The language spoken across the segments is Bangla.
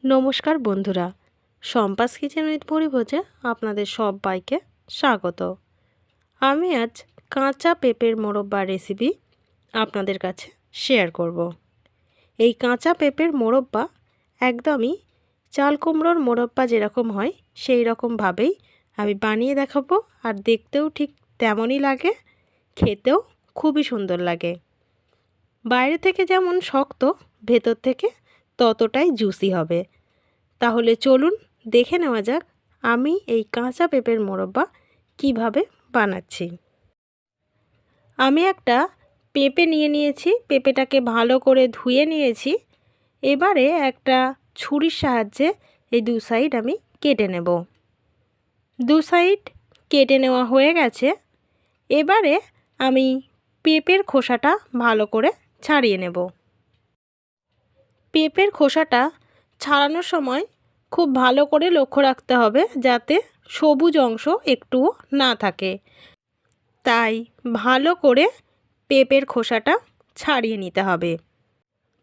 নমস্কার বন্ধুরা, শম্পাস কিচেন উইথ ভুরিভোজে আপনাদের সবাইকে স্বাগত। আমি আজ কাঁচা পেঁপের মোরব্বা রেসিপি আপনাদের কাছে শেয়ার করব। এই কাঁচা পেঁপের মোরব্বা একদমই চাল কুমড়োর মোরব্বা যেরকম হয় সেই রকমভাবেই আমি বানিয়ে দেখাবো, আর দেখতেও ঠিক তেমনই লাগে, খেতেও খুবই সুন্দর লাগে। বাইরে থেকে যেমন শক্ত, ভেতর থেকে ততটাই জুসি হবে। তাহলে চলুন দেখে নেওয়া যাক আমি এই কাঁচা পেঁপের মোরব্বা কিভাবে বানাচ্ছি। আমি একটা পেঁপে নিয়ে নিয়েছি, পেঁপেটাকে ভালো করে ধুয়ে নিয়েছি। এবারে একটা ছুরির সাহায্যে এই দু সাইড আমি কেটে নেব। দু সাইড কেটে নেওয়া হয়ে গেছে। এবারে আমি পেঁপের খোসাটা ভালো করে ছাড়িয়ে নেব। পেঁপের খোসাটা ছাড়ানোর সময় খুব ভালো করে লক্ষ্য রাখতে হবে যাতে সবুজ অংশ একটুও না থাকে। তাই ভালো করে পেঁপের খোসাটা ছাড়িয়ে নিতে হবে।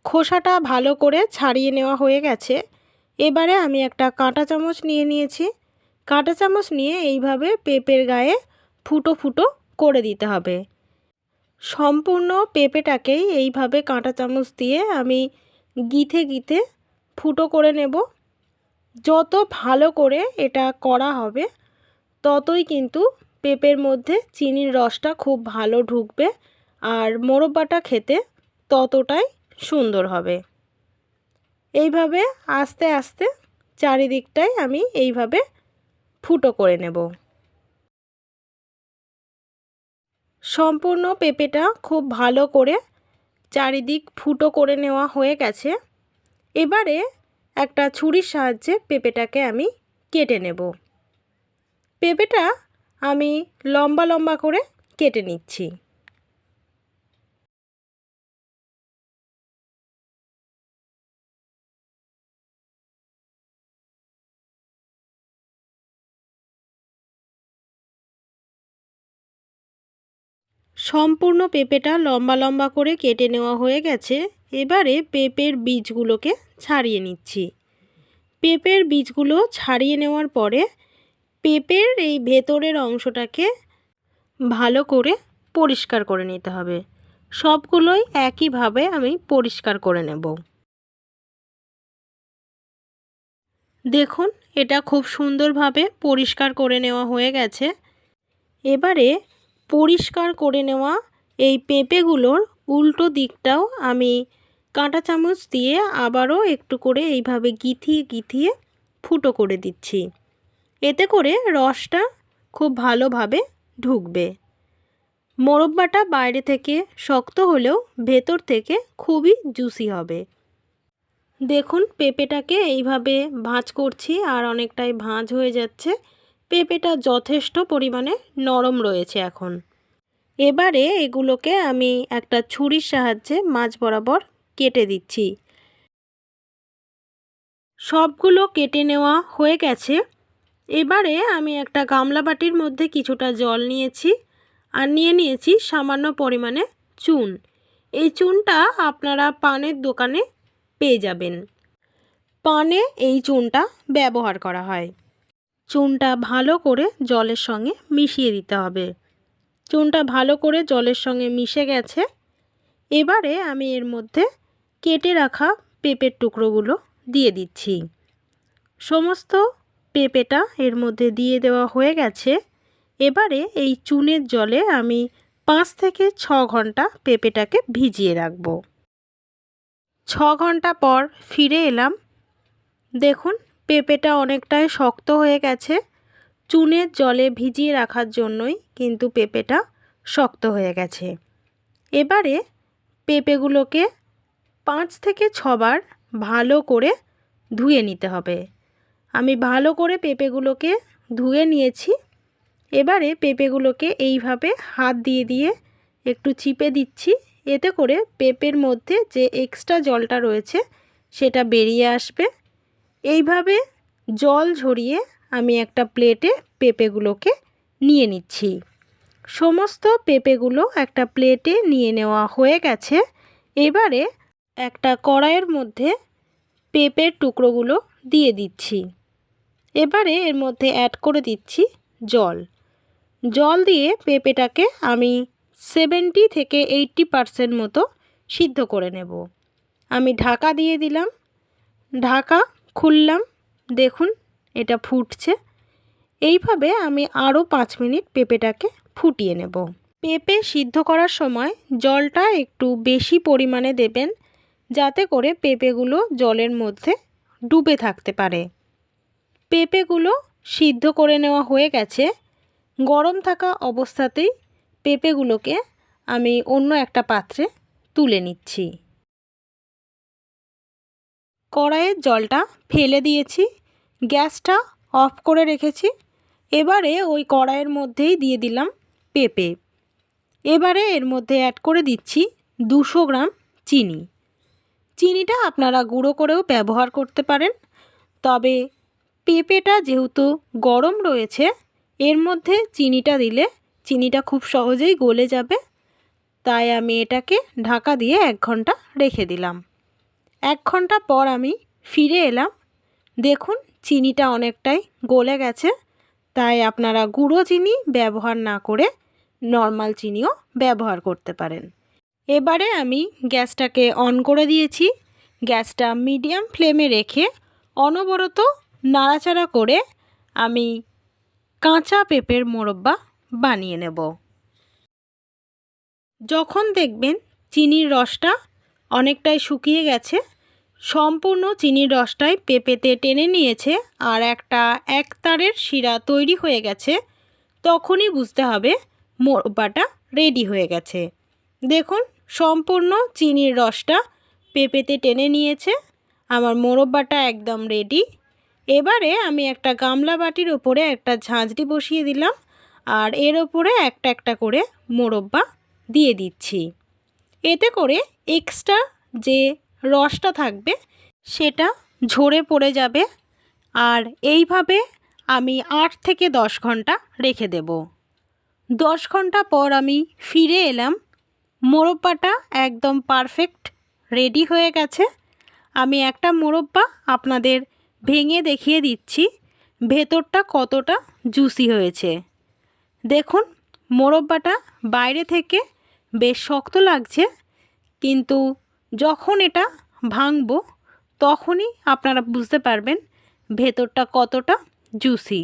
খোসাটা ভালো করে ছাড়িয়ে নেওয়া হয়ে গেছে। এবারে আমি একটা কাঁটা চামচ নিয়ে নিয়েছি। কাঁটা চামচ নিয়ে এইভাবে পেঁপের গায়ে ফুটো ফুটো করে দিতে হবে। সম্পূর্ণ পেঁপেটাকেই এইভাবে কাঁটা চামচ দিয়ে আমি গিথে গিথে ফুটো করে নেব। যত ভালো করে এটা করা হবে ততই কিন্তু পেঁপের মধ্যে চিনির রসটা খুব ভালো ঢুকবে, আর মোরব্বাটা খেতে ততটাই সুন্দর হবে। এইভাবে আস্তে আস্তে চারিদিকটাই আমি এইভাবে ফুটো করে নেব। সম্পূর্ণ পেঁপেটা খুব ভালো করে চারিদিক ফুটো করে নেওয়া হয়ে গেছে। এবারে একটা ছুরির সাহায্যে পেঁপেটাকে আমি কেটে নেব। পেঁপেটা আমি লম্বা লম্বা করে কেটে নিচ্ছি। সম্পূর্ণ পেঁপেটা লম্বা লম্বা করে কেটে নেওয়া হয়ে গেছে। এবারে পেঁপের বীজগুলোকে ছাড়িয়ে নিচ্ছি। পেঁপের বীজগুলো ছাড়িয়ে নেওয়ার পরে পেঁপের এই ভেতরের অংশটাকে ভালো করে পরিষ্কার করে নিতে হবে। সবগুলোই একইভাবে আমি পরিষ্কার করে নেব। দেখুন, এটা খুব সুন্দরভাবে পরিষ্কার করে নেওয়া হয়ে গেছে। এবারে পরিষ্কার করে নেওয়া এই পেঁপেগুলোর উল্টো দিকটাও আমি কাঁটা চামচ দিয়ে আবারও একটু করে এইভাবে গিথিয়ে গিথিয়ে ফুটো করে দিচ্ছি। এতে করে রসটা খুব ভালোভাবে ঢুকবে। মোরব্বাটা বাইরে থেকে শক্ত হলেও ভেতর থেকে খুবই জুসি হবে। দেখুন, পেঁপেটাকে এইভাবে ভাঁজ করছি আর অনেকটাই ভাঁজ হয়ে যাচ্ছে। পেঁপেটা যথেষ্ট পরিমাণে নরম রয়েছে এখন। এবারে এগুলোকে আমি একটা ছুরির সাহায্যে মাঝ বরাবর কেটে দিচ্ছি। সবগুলো কেটে নেওয়া হয়ে গেছে। এবারে আমি একটা গামলা বাটির মধ্যে কিছুটা জল নিয়েছি আর নিয়ে নিয়েছি সামান্য পরিমাণে চুন। এই চুনটা আপনারা পানের দোকানে পেয়ে যাবেন। পানে এই চুনটা ব্যবহার করা হয়। চুনটা ভালো করে জলের সঙ্গে মিশিয়ে দিতে হবে। চুনটা ভালো করে জলের সঙ্গে মিশে গেছে। এবারে আমি এর মধ্যে কেটে রাখা পেঁপের টুকরোগুলো দিয়ে দিচ্ছি। সমস্ত পেঁপেটা এর মধ্যে দিয়ে দেওয়া হয়ে গেছে। এবারে এই চুনের জলে আমি 5 থেকে 6 ঘন্টা পেঁপেটাকে ভিজিয়ে রাখব। 6 ঘন্টা পর ফিরে এলাম। দেখুন, পেঁপেটা অনেকটাই শক্ত হয়ে গেছে। চুনের জলে ভিজিয়ে রাখার জন্যই কিন্তু পেঁপেটা শক্ত হয়ে গেছে। এবারে পেঁপেগুলোকে 5 থেকে 6 বার ভালো করে ধুয়ে নিতে হবে। আমি ভালো করে পেঁপেগুলোকে ধুয়ে নিয়েছি। এবারে পেঁপেগুলোকে এইভাবে হাত দিয়ে দিয়ে একটু চিপে দিচ্ছি। এতে করে পেঁপের মধ্যে যে এক্সট্রা জলটা রয়েছে সেটা বেরিয়ে আসবে। এইভাবে জল ঝরিয়ে আমি একটা প্লেটে পেঁপেগুলোকে নিয়ে নিচ্ছি। সমস্ত পেঁপেগুলো একটা প্লেটে নিয়ে নেওয়া হয়ে গেছে। এবারে একটা কড়াইয়ের মধ্যে পেঁপের টুকরোগুলো দিয়ে দিচ্ছি। এবারে এর মধ্যে অ্যাড করে দিচ্ছি জল। জল দিয়ে পেঁপেটাকে আমি 70 থেকে 80% মতো সিদ্ধ করে নেব। আমি ঢাকা দিয়ে দিলাম, ঢাকা খুললাম, দেখুন এটা ফুটছে। এইভাবে আমি আরও 5 মিনিট পেঁপেটাকে ফুটিয়ে নেব। পেঁপে সিদ্ধ করার সময় জলটা একটু বেশি পরিমাণে দেবেন, যাতে করে পেঁপেগুলো জলের মধ্যে ডুবে থাকতে পারে। পেঁপেগুলো সিদ্ধ করে নেওয়া হয়ে গেছে। গরম থাকা অবস্থাতেই পেঁপেগুলোকে আমি অন্য একটা পাত্রে তুলে নিচ্ছি। কড়াইয়ের জলটা ফেলে দিয়েছি, গ্যাসটা অফ করে রেখেছি। এবারে ওই কড়াইয়ের মধ্যেই দিয়ে দিলাম পেঁপে। এবারে এর মধ্যে অ্যাড করে দিচ্ছি 200 গ্রাম চিনি। চিনিটা আপনারা গুঁড়ো করেও ব্যবহার করতে পারেন, তবে পেঁপেটা যেহেতু গরম রয়েছে এর মধ্যে চিনিটা দিলে চিনিটা খুব সহজেই গলে যাবে, তাই আমি এটাকে ঢাকা দিয়ে 1 ঘন্টা রেখে দিলাম। 1 ঘন্টা পর আমি ফিরে এলাম। দেখুন চিনিটা অনেকটাই গলে গেছে, তাই আপনারা গুঁড়ো চিনি ব্যবহার না করে নর্মাল চিনিও ব্যবহার করতে পারেন। এবারে আমি গ্যাসটাকে অন করে দিয়েছি। গ্যাসটা মিডিয়াম ফ্লেমে রেখে অনবরত নাড়াচাড়া করে আমি কাঁচা পেঁপের মোরব্বা বানিয়ে নেব। যখন দেখবেন চিনির রসটা অনেকটাই শুকিয়ে গেছে, সম্পূর্ণ চিনির রসটাই পেঁপেতে টেনে নিয়েছে আর একটা একতারের শিরা তৈরি হয়ে গেছে, তখনই বুঝতে হবে মোরব্বাটা রেডি হয়ে গেছে। দেখুন সম্পূর্ণ চিনির রসটা পেঁপেতে টেনে নিয়েছে, আমার মোরব্বাটা একদম রেডি। এবারে আমি একটা গামলা বাটির ওপরে একটা ঝাঁঝরি বসিয়ে দিলাম আর এর ওপরে একটা একটা করে মোরব্বা দিয়ে দিচ্ছি। এতে করে এক্সট্রা যে রসটা থাকবে সেটা ঝরে পড়ে যাবে। আর এইভাবে আমি 8 থেকে 10 ঘন্টা রেখে দেব। 10 ঘন্টা পর আমি ফিরে এলাম। মোরব্বাটা একদম পারফেক্ট রেডি হয়ে গেছে। আমি একটা মোরব্বা আপনাদের ভেঙে দেখিয়ে দিচ্ছি ভেতরটা কতটা জুসি হয়েছে। দেখুন মোরব্বাটা বাইরে থেকে বেশ শক্ত লাগছে, কিন্তু যখন এটা ভাঙবো তখনই আপনারা বুঝতে পারবেন ভেতরটা কতটা জুসি।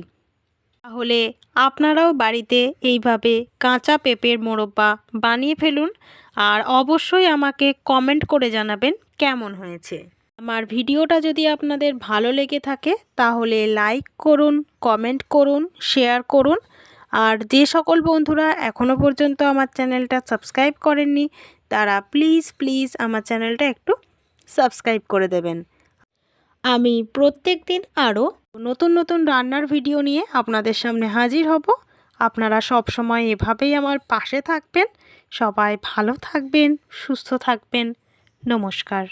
তাহলে আপনারাও বাড়িতে এইভাবে কাঁচা পেঁপের মোরব্বা বানিয়ে ফেলুন আর অবশ্যই আমাকে কমেন্ট করে জানাবেন কেমন হয়েছে। আমার ভিডিওটা যদি আপনাদের ভালো লেগে থাকে তাহলে লাইক করুন, কমেন্ট করুন, শেয়ার করুন। আর যে সকল বন্ধুরা এখনও পর্যন্ত আমার চ্যানেলটা সাবস্ক্রাইব করেননি তারা প্লিজ আমার চ্যানেলটা একটু সাবস্ক্রাইব করে দেবেন। আমি প্রত্যেক দিন আরও নতুন রান্নার ভিডিও নিয়ে আপনাদের সামনে হাজির হব। আপনারা সব সময় এভাবেই আমার পাশে থাকবেন। সবাই ভালো থাকবেন, সুস্থ থাকবেন। নমস্কার।